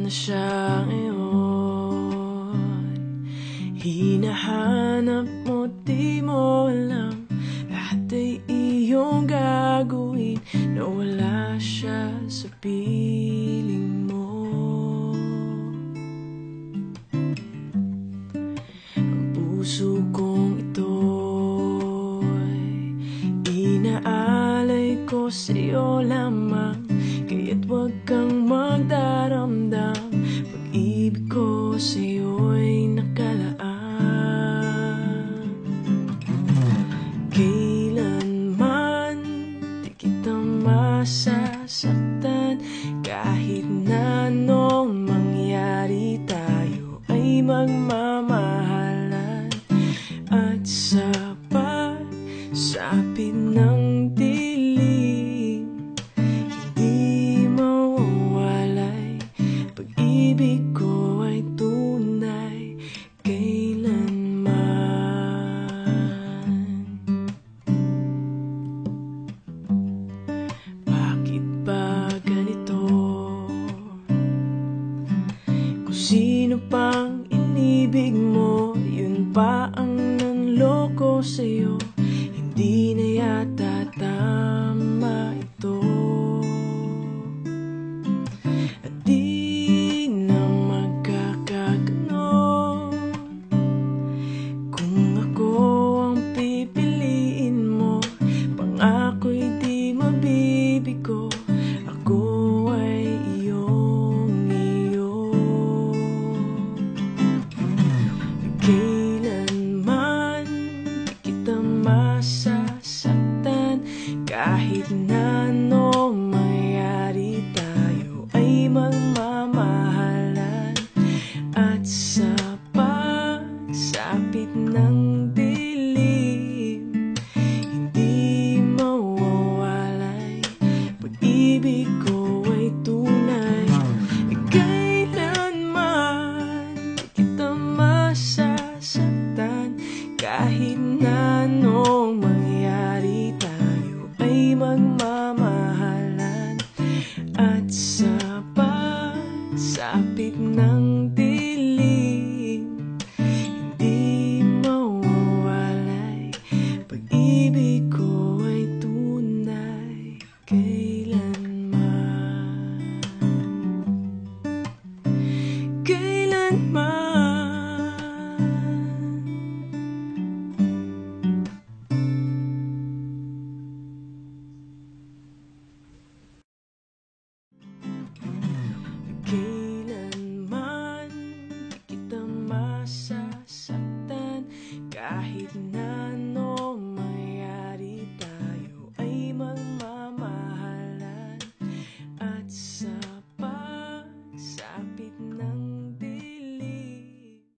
na siya ngayon. Hinahanap mo, di mo alam, lahat ay iyong gagawin na wala siya sa piling mo. Ang puso kong ito'y inaalay ko sa'yo lamang, kaya't huwag kang magdaramdam, pag-ibig ko sa'yo'y nakalaan. Kailanman di kita masasaktan, kahit na anong mangyari, tayo ay magmamahalan. At sa pagsapit ng